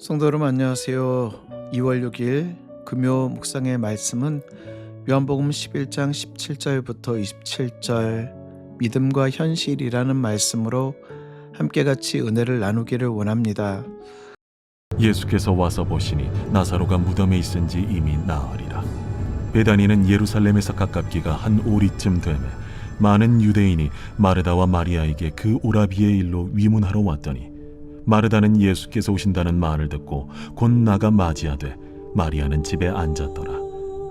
성도 여러분 안녕하세요. 2월 6일 금요 묵상의 말씀은 요한복음 11장 17절부터 27절 믿음과 현실이라는 말씀으로 함께 같이 은혜를 나누기를 원합니다. 예수께서 와서 보시니 나사로가 무덤에 있은지 이미 나으리라. 베다니는 예루살렘에서 가깝기가 한 오리쯤 되매 많은 유대인이 마르다와 마리아에게 그 오라비의 일로 위문하러 왔더니 마르다는 예수께서 오신다는 말을 듣고 곧 나가 맞이하되 마리아는 집에 앉았더라.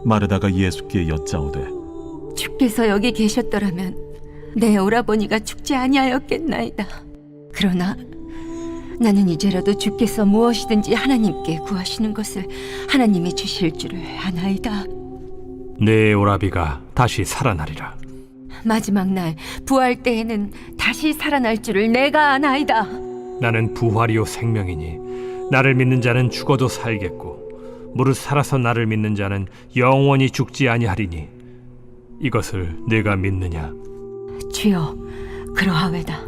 마르다가 예수께 여짜오되 주께서 여기 계셨더라면 내 오라버니가 죽지 아니하였겠나이다. 그러나 나는 이제라도 주께서 무엇이든지 하나님께 구하시는 것을 하나님이 주실 줄을 아나이다. 내 오라비가 다시 살아나리라. 마지막 날 부활 때에는 다시 살아날 줄을 내가 아나이다. 나는 부활이요 생명이니 나를 믿는 자는 죽어도 살겠고 무릇 살아서 나를 믿는 자는 영원히 죽지 아니하리니 이것을 내가 믿느냐? 주여, 그러하외다.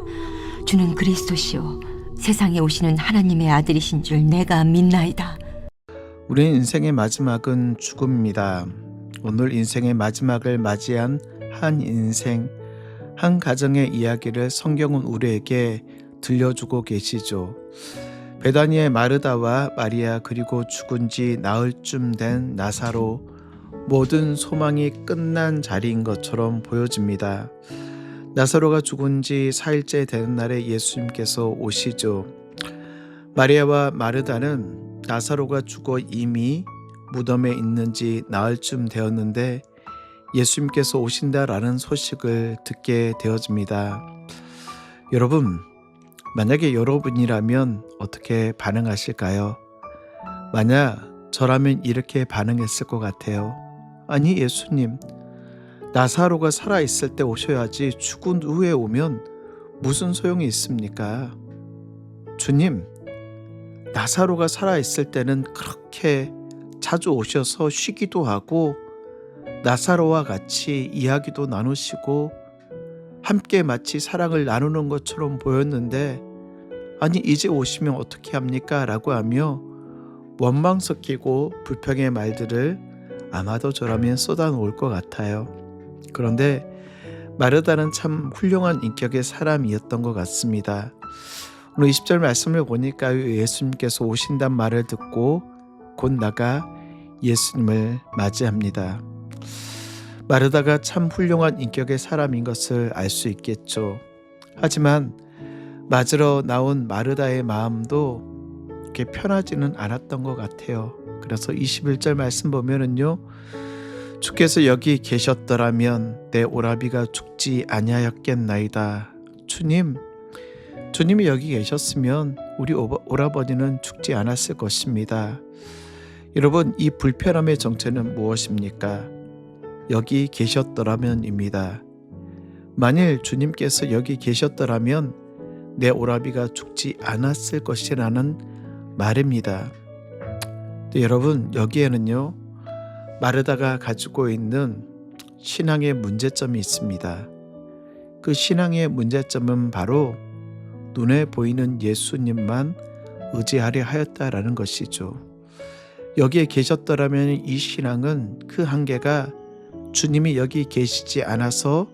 주는 그리스도시요 세상에 오시는 하나님의 아들이신 줄 내가 믿나이다. 우리 인생의 마지막은 죽음입니다. 오늘 인생의 마지막을 맞이한 한 인생, 한 가정의 이야기를 성경은 우리에게 들려주고 계시죠. 베다니의 마르다와 마리아, 그리고 죽은 지 나흘쯤 된 나사로, 모든 소망이 끝난 자리인 것처럼 보여집니다. 나사로가 죽은 지 4일째 되는 날에 예수님께서 오시죠. 마리아와 마르다는 나사로가 죽어 이미 무덤에 있는지 나흘쯤 되었는데 예수님께서 오신다라는 소식을 듣게 되어집니다. 여러분, 만약에 여러분이라면 어떻게 반응하실까요? 만약 저라면 이렇게 반응했을 것 같아요. 아니, 예수님, 나사로가 살아있을 때 오셔야지 죽은 후에 오면 무슨 소용이 있습니까? 주님, 나사로가 살아있을 때는 그렇게 자주 오셔서 쉬기도 하고 나사로와 같이 이야기도 나누시고 함께 마치 사랑을 나누는 것처럼 보였는데, 아니 이제 오시면 어떻게 합니까? 라고 하며 원망 섞이고 불평의 말들을 아마도 저라면 쏟아놓을 것 같아요. 그런데 마르다는 참 훌륭한 인격의 사람이었던 것 같습니다. 오늘 20절 말씀을 보니까 예수님께서 오신단 말을 듣고 곧 나가 예수님을 맞이합니다. 마르다가 참 훌륭한 인격의 사람인 것을 알 수 있겠죠. 하지만 맞으러 나온 마르다의 마음도 그렇게 편하지는 않았던 것 같아요. 그래서 21절 말씀 보면은요, 주께서 여기 계셨더라면 내 오라비가 죽지 아니하였겠나이다. 주님이 여기 계셨으면 우리 오라버니는 죽지 않았을 것입니다. 여러분, 이 불편함의 정체는 무엇입니까? 여기 계셨더라면입니다. 만일 주님께서 여기 계셨더라면 내 오라비가 죽지 않았을 것이라는 말입니다. 또 여러분, 여기에는요, 마르다가 가지고 있는 신앙의 문제점이 있습니다. 그 신앙의 문제점은 바로 눈에 보이는 예수님만 의지하려 하였다라는 것이죠. 여기에 계셨더라면 이 신앙은 그 한계가 주님이 여기 계시지 않아서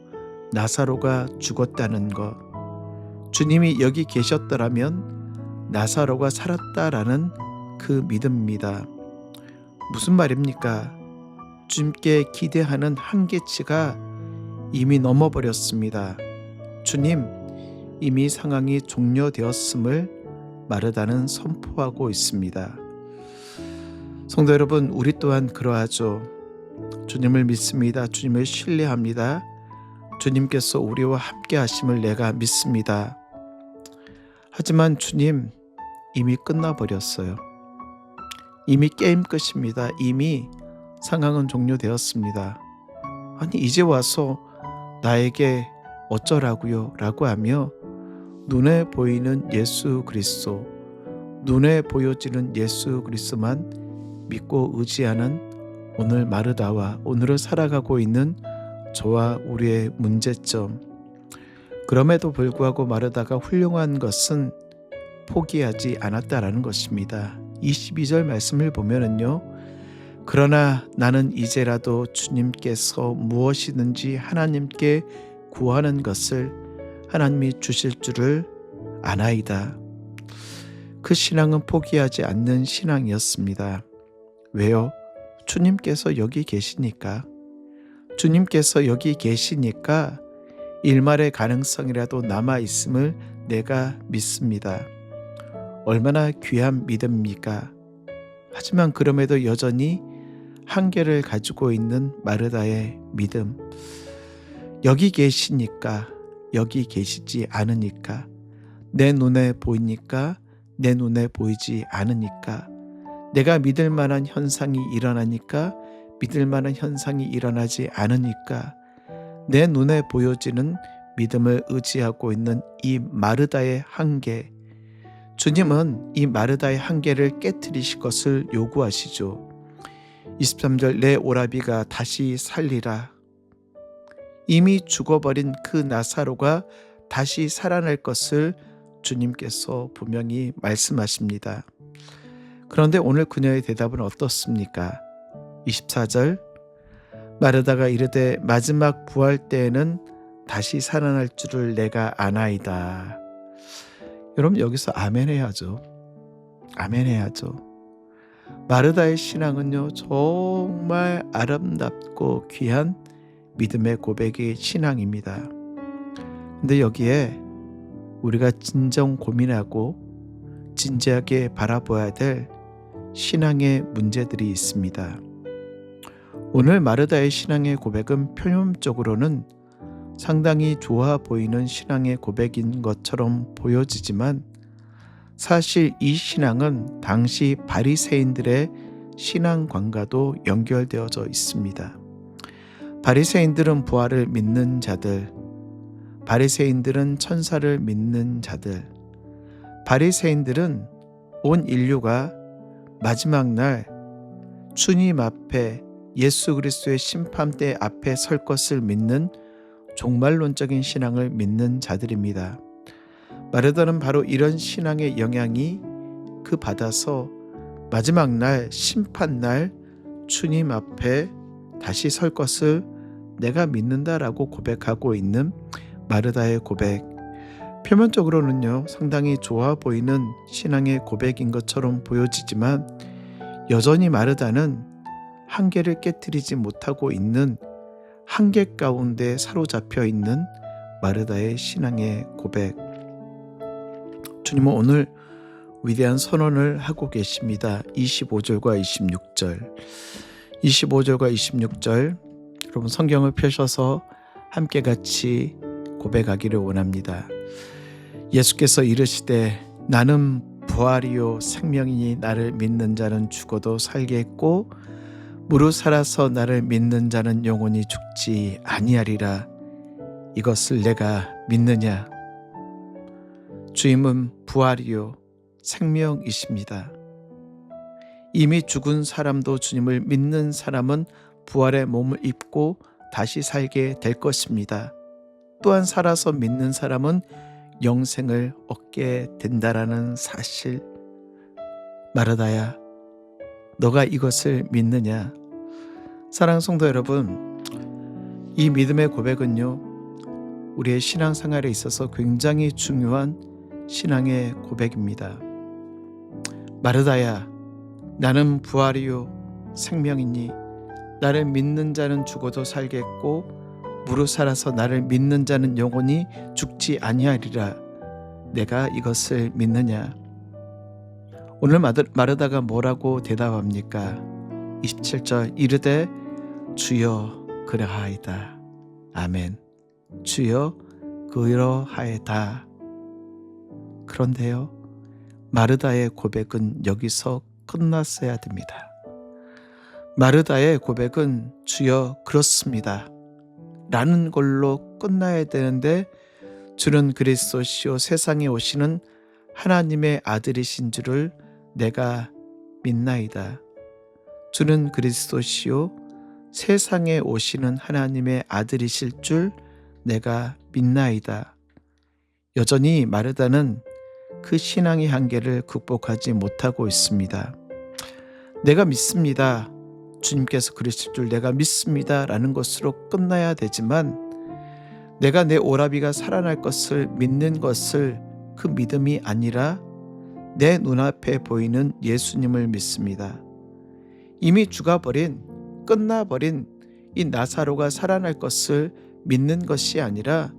나사로가 죽었다는 것, 주님이 여기 계셨더라면 나사로가 살았다라는 그 믿음입니다. 무슨 말입니까? 주님께 기대하는 한계치가 이미 넘어버렸습니다. 주님, 이미 상황이 종료되었음을 마르다는 선포하고 있습니다. 성도 여러분, 우리 또한 그러하죠. 주님을 믿습니다. 주님을 신뢰합니다. 주님께서 우리와 함께 하심을 내가 믿습니다. 하지만 주님, 이미 끝나버렸어요. 이미 게임 끝입니다. 이미 상황은 종료되었습니다. 아니 이제 와서 나에게 어쩌라고요? 라고 하며 눈에 보이는 예수 그리스도, 눈에 보여지는 예수 그리스도만 믿고 의지하는 오늘 마르다와 오늘을 살아가고 있는 저와 우리의 문제점, 그럼에도 불구하고 마르다가 훌륭한 것은 포기하지 않았다라는 것입니다. 22절 말씀을 보면은요. 그러나 나는 이제라도 주님께서 무엇이든지 하나님께 구하는 것을 하나님이 주실 줄을 아나이다. 그 신앙은 포기하지 않는 신앙이었습니다. 왜요? 주님께서 여기 계시니까. 주님께서 여기 계시니까 일말의 가능성이라도 남아있음을 내가 믿습니다. 얼마나 귀한 믿음입니까? 하지만 그럼에도 여전히 한계를 가지고 있는 마르다의 믿음. 여기 계시니까, 여기 계시지 않으니까, 내 눈에 보이니까, 내 눈에 보이지 않으니까, 내가 믿을 만한 현상이 일어나니까, 믿을 만한 현상이 일어나지 않으니까, 내 눈에 보여지는 믿음을 의지하고 있는 이 마르다의 한계, 주님은 이 마르다의 한계를 깨트리실 것을 요구하시죠. 23절 내 오라비가 다시 살리라. 이미 죽어버린 그 나사로가 다시 살아날 것을 주님께서 분명히 말씀하십니다. 그런데 오늘 그녀의 대답은 어떻습니까? 24절 마르다가 이르되 마지막 부활 때에는 다시 살아날 줄을 내가 아나이다. 여러분 여기서 아멘 해야죠. 아멘 해야죠. 마르다의 신앙은요 정말 아름답고 귀한 믿음의 고백의 신앙입니다. 근데 여기에 우리가 진정 고민하고 진지하게 바라봐야 될 신앙의 문제들이 있습니다. 오늘 마르다의 신앙의 고백은 표면적으로는 상당히 좋아 보이는 신앙의 고백인 것처럼 보여지지만 사실 이 신앙은 당시 바리새인들의 신앙관과도 연결되어져 있습니다. 바리새인들은 부활을 믿는 자들, 바리새인들은 천사를 믿는 자들, 바리새인들은 온 인류가 마지막 날 주님 앞에 예수 그리스도의 심판대 앞에 설 것을 믿는 종말론적인 신앙을 믿는 자들입니다. 마르다는 바로 이런 신앙의 영향이 그 받아서 마지막 날 심판날 주님 앞에 다시 설 것을 내가 믿는다라고 고백하고 있는 마르다의 고백. 표면적으로는요 상당히 좋아 보이는 신앙의 고백인 것처럼 보여지지만 여전히 마르다는 한계를 깨트리지 못하고 있는 한계 가운데 사로잡혀 있는 마르다의 신앙의 고백. 주님은 오늘 위대한 선언을 하고 계십니다. 25절과 26절 25절과 26절 여러분 성경을 펴셔서 함께 같이 고백하기를 원합니다. 예수께서 이르시되 나는 부활이요 생명이니 나를 믿는 자는 죽어도 살겠고 무릇 살아서 나를 믿는 자는 영원히 죽지 아니하리라. 이것을 내가 믿느냐? 주님은 부활이요 생명이십니다. 이미 죽은 사람도 주님을 믿는 사람은 부활의 몸을 입고 다시 살게 될 것입니다. 또한 살아서 믿는 사람은 영생을 얻게 된다라는 사실. 마르다야, 너가 이것을 믿느냐? 사랑하는 성도 여러분, 이 믿음의 고백은요 우리의 신앙생활에 있어서 굉장히 중요한 신앙의 고백입니다. 마르다야, 나는 부활이요 생명이니 나를 믿는 자는 죽어도 살겠고 무릇 살아서 나를 믿는 자는 영원히 죽지 아니하리라. 내가 이것을 믿느냐? 오늘 마르다가 뭐라고 대답합니까? 27절 이르되 주여 그러하이다. 아멘. 주여 그러하이다. 그런데요 마르다의 고백은 여기서 끝났어야 됩니다. 마르다의 고백은 주여 그렇습니다 라는 걸로 끝나야 되는데 주는 그리스도시요 세상에 오시는 하나님의 아들이신 줄을 내가 믿나이다. 주는 그리스도시요 세상에 오시는 하나님의 아들이실 줄 내가 믿나이다. 여전히 마르다는 그 신앙의 한계를 극복하지 못하고 있습니다. 내가 믿습니다. 주님께서 그러실 줄 내가 믿습니다 라는 것으로 끝나야 되지만 내가 내 오라비가 살아날 것을 믿는 것을 그 믿음이 아니라 내 눈앞에 보이는 예수님을 믿습니다. 이미 죽어버린 끝나버린 이 나사로가 살아날 것을 믿는 것이 아니라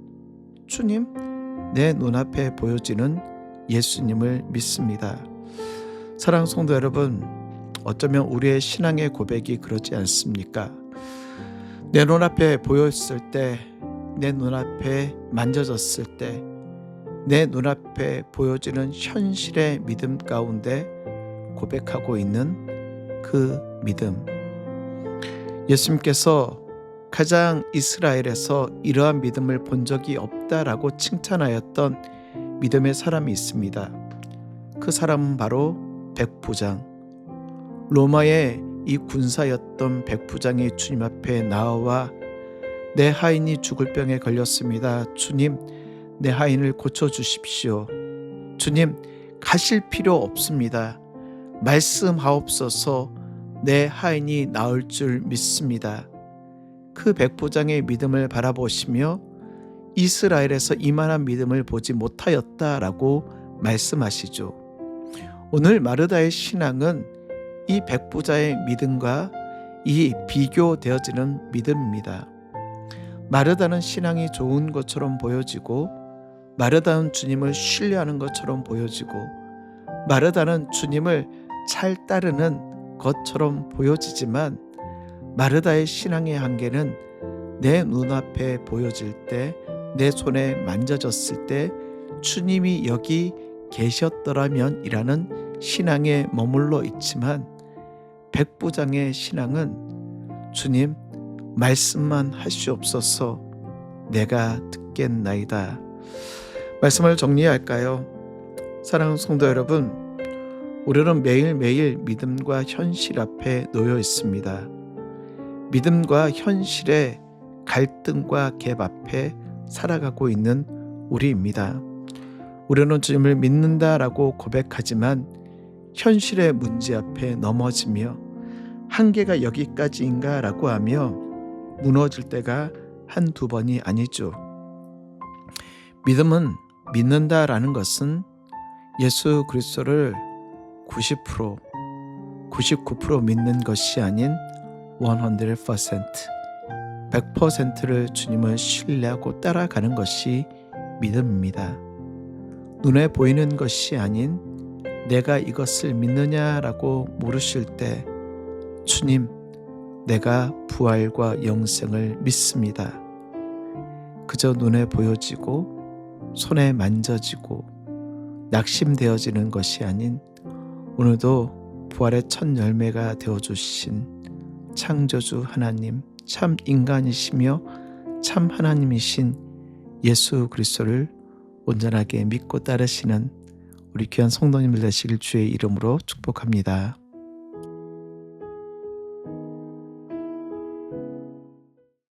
주님 내 눈앞에 보여지는 예수님을 믿습니다. 사랑하는 성도 여러분, 어쩌면 우리의 신앙의 고백이 그러지 않습니까? 내 눈앞에 보였을 때, 내 눈앞에 만져졌을 때, 내 눈앞에 보여지는 현실의 믿음 가운데 고백하고 있는 그 믿음. 예수님께서 가장 이스라엘에서 이러한 믿음을 본 적이 없다라고 칭찬하였던 믿음의 사람이 있습니다. 그 사람은 바로 백부장. 로마의 이 군사였던 백부장이 주님 앞에 나와 내 하인이 죽을 병에 걸렸습니다. 주님, 내 하인을 고쳐주십시오. 주님, 가실 필요 없습니다. 말씀하옵소서. 내 하인이 나을 줄 믿습니다. 그 백부장의 믿음을 바라보시며 이스라엘에서 이만한 믿음을 보지 못하였다라고 말씀하시죠. 오늘 마르다의 신앙은 이 백부자의 믿음과 이 비교되어지는 믿음입니다. 마르다는 신앙이 좋은 것처럼 보여지고 마르다는 주님을 신뢰하는 것처럼 보여지고 마르다는 주님을 잘 따르는 것처럼 보여지지만 마르다의 신앙의 한계는 내 눈앞에 보여질 때, 내 손에 만져졌을 때 주님이 여기 계셨더라면 이라는 신앙에 머물러 있지만 백부장의 신앙은 주님 말씀만 하시옵소서 내가 듣겠나이다. 말씀을 정리할까요? 사랑하는 성도 여러분, 우리는 매일매일 믿음과 현실 앞에 놓여 있습니다. 믿음과 현실의 갈등과 갭 앞에 살아가고 있는 우리입니다. 우리는 주님을 믿는다라고 고백하지만 현실의 문제 앞에 넘어지며 한계가 여기까지인가 라고 하며 무너질 때가 한두 번이 아니죠. 믿음은 믿는다라는 것은 예수 그리스도를 90%, 99% 믿는 것이 아닌 100%를 주님을 신뢰하고 따라가는 것이 믿음입니다. 눈에 보이는 것이 아닌 내가 이것을 믿느냐라고 물으실 때 주님, 내가 부활과 영생을 믿습니다. 그저 눈에 보여지고 손에 만져지고 낙심되어지는 것이 아닌 오늘도 부활의 첫 열매가 되어주신 창조주 하나님, 참 인간이시며 참 하나님이신 예수 그리스도를 온전하게 믿고 따르시는 우리 귀한 성도님들 되시길 주의 이름으로 축복합니다.